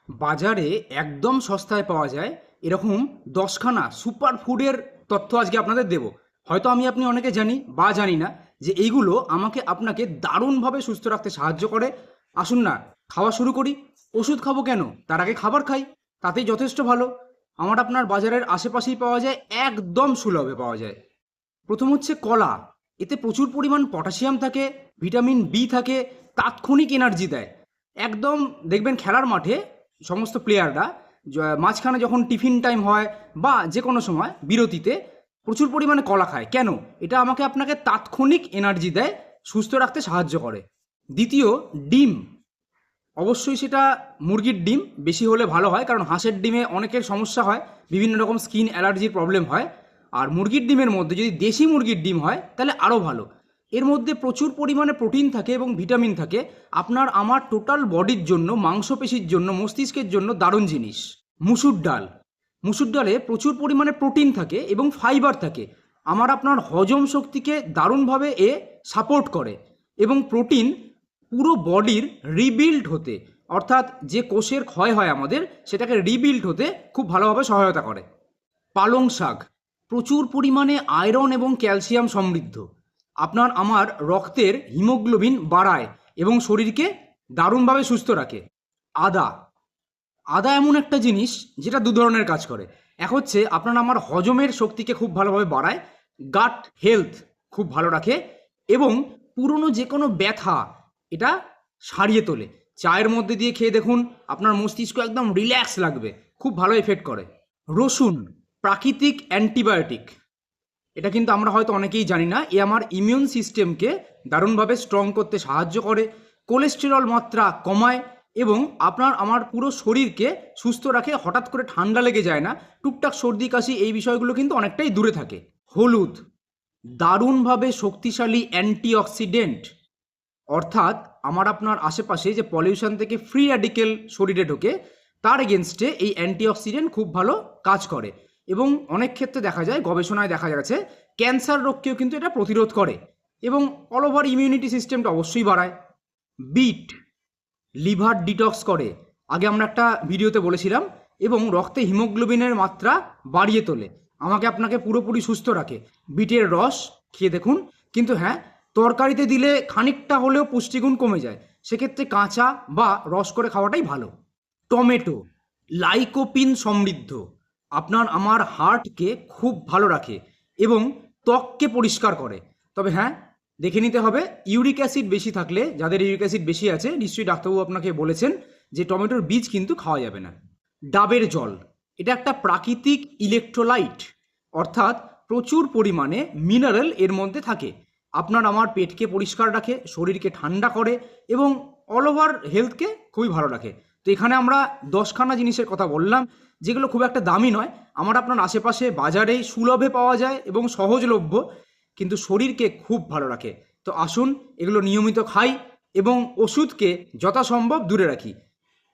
বাজারে একদম সস্তায় পাওয়া যায় এরকম 10খানা সুপার ফুডের তথ্য আজকে আপনাদের দেব। হয়তো আপনি অনেকে জানি বা জানি না যে এইগুলো আমাকে আপনাকে দারুণভাবে সুস্থ রাখতে সাহায্য করে। আসুন না, খাওয়া শুরু করি। ওষুধ খাবো কেন, তার আগে খাবার খাই, তাতেই যথেষ্ট ভালো। আপনার বাজারের আশেপাশেই পাওয়া যায়, একদম সুলভে পাওয়া যায়। প্রথম হচ্ছে কলা। এতে প্রচুর পরিমাণ পটাশিয়াম থাকে, ভিটামিন বি থাকে, তাৎক্ষণিক এনার্জি দেয়। একদম দেখবেন খেলার মাঠে সমস্ত প্লেয়াররা মাঝখানে যখন টিফিন টাইম হয় বা যে কোনো সময় বিরতিতে প্রচুর পরিমাণে কলা খায়। কেন? এটা আমাকে আপনাকে তাৎক্ষণিক এনার্জি দেয়, সুস্থ রাখতে সাহায্য করে। দ্বিতীয়, ডিম। অবশ্যই সেটা মুরগির ডিম বেশি হলে ভালো হয়, কারণ হাঁসের ডিমে অনেকের সমস্যা হয়, বিভিন্ন রকম স্কিন অ্যালার্জির প্রবলেম হয়। আর মুরগির ডিমের মধ্যে যদি দেশি মুরগির ডিম হয় তাহলে আরও ভালো। এর মধ্যে প্রচুর পরিমাণে প্রোটিন থাকে এবং ভিটামিন থাকে। আপনার আমার টোটাল বডির জন্য, মাংসপেশির জন্য, মস্তিষ্কের জন্য দারুণ জিনিস। মুসুর ডাল। মুসুর ডালে প্রচুর পরিমাণে প্রোটিন থাকে এবং ফাইবার থাকে। আপনার হজম শক্তিকে দারুণভাবে সাপোর্ট করে। এবং প্রোটিন পুরো বডির রিবিল্ড হতে, অর্থাৎ যে কোষের ক্ষয় হয় আমাদের, সেটাকে রিবিল্ড হতে খুব ভালোভাবে সহায়তা করে। পালং শাক প্রচুর পরিমাণে আয়রন এবং ক্যালসিয়াম সমৃদ্ধ। আমার রক্তের হিমোগ্লোবিন বাড়ায় এবং শরীরকে দারুণভাবে সুস্থ রাখে। আদা। আদা এমন একটা জিনিস যেটা দু ধরনের কাজ করে। এক হচ্ছে আমার হজমের শক্তিকে খুব ভালোভাবে বাড়ায়, গাট হেলথ খুব ভালো রাখে, এবং পুরনো যে কোনো ব্যথা এটা সারিয়ে তোলে। চায়ের মধ্যে দিয়ে খেয়ে দেখুন, আপনার মস্তিষ্ক একদম রিল্যাক্স লাগবে, খুব ভালো এফেক্ট করে। রসুন প্রাকৃতিক অ্যান্টিবায়োটিক। এটা কিন্তু আমরা হয়তো অনেকেই জানি না। আমার ইমিউন সিস্টেমকে দারুণভাবে স্ট্রং করতে সাহায্য করে, কোলেস্টেরল মাত্রা কমায় এবং আমার পুরো শরীরকে সুস্থ রাখে। হঠাৎ করে ঠান্ডা লেগে যায় না, টুকটাক সর্দি কাশি এই বিষয়গুলো কিন্তু অনেকটাই দূরে থাকে। হলুদ দারুণভাবে শক্তিশালী অ্যান্টিঅক্সিডেন্ট, অর্থাৎ আপনার আশেপাশে যে পলিউশন থেকে ফ্রি র্যাডিকেল শরীরে ঢোকে, তার এগেনস্টে এই অ্যান্টিঅক্সিডেন্ট খুব ভালো কাজ করে। এবং অনেক ক্ষেত্রে দেখা যায়, গবেষণায় দেখা গেছে, ক্যান্সার রোগকেও কিন্তু এটা প্রতিরোধ করে এবং অল ওভার ইমিউনিটি সিস্টেমটা অবশ্যই বাড়ায়। বিট লিভার ডিটক্স করে, আগে আমরা একটা ভিডিওতে বলেছিলাম, এবং রক্তে হিমোগ্লোবিনের মাত্রা বাড়িয়ে তোলে, আপনাকে পুরোপুরি সুস্থ রাখে। বিটের রস খেয়ে দেখুন। কিন্তু হ্যাঁ, তরকারিতে দিলে খানিকটা হলেও পুষ্টিগুণ কমে যায়, সেক্ষেত্রে কাঁচা বা রস করে খাওয়াটাই ভালো। টমেটো লাইকোপিন সমৃদ্ধ, আমার হার্টকে খুব ভালো রাখে এবং ত্বককে পরিষ্কার করে। তবে হ্যাঁ, দেখে নিতে হবে, ইউরিক অ্যাসিড বেশি থাকলে, যাদের ইউরিক অ্যাসিড বেশি আছে নিশ্চয়ই ডাক্তারবাবু আপনাকে বলেছেন যে টমেটোর বীজ কিন্তু খাওয়া যাবে না। ডাবের জল, এটা একটা প্রাকৃতিক ইলেকট্রোলাইট, অর্থাৎ প্রচুর পরিমাণে মিনারেল এর মধ্যে থাকে। আমার পেটকে পরিষ্কার রাখে, শরীরকে ঠান্ডা করে এবং অল ওভার হেলথকে খুবই ভালো রাখে। তো এখানে আমরা 10খানা জিনিসের কথা বললাম, যেগুলো খুব একটা দামি নয়, আপনার আশেপাশে বাজারেই সুলভে পাওয়া যায় এবং সহজলভ্য, কিন্তু শরীরকে খুব ভালো রাখে। তো আসুন এগুলো নিয়মিত খাই এবং ওষুধকে যথাসম্ভব দূরে রাখি।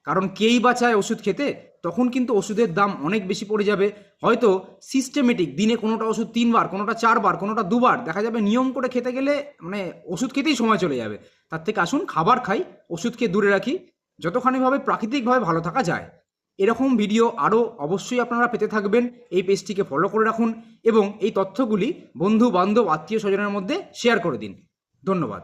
কারণ কেই বা চায় ওষুধ খেতে, তখন কিন্তু ওষুধের দাম অনেক বেশি পড়ে যাবে। হয়তো সিস্টেমেটিক দিনে কোনোটা ওষুধ 3বার, কোনোটা 4বার, কোনোটা 2বার, দেখা যাবে নিয়ম করে খেতে গেলে ওষুধ খেতেই সময় চলে যাবে। তার থেকে আসুন খাবার খাই, ওষুধকে দূরে রাখি, যতখানিভাবে প্রাকৃতিকভাবে ভালো থাকা যায়। এরকম ভিডিও আরও অবশ্যই আপনারা পেতে থাকবেন। এই পেজটিকে ফলো করে রাখুন এবং এই তথ্যগুলি বন্ধু বান্ধব আত্মীয় স্বজনের মধ্যে শেয়ার করে দিন। ধন্যবাদ।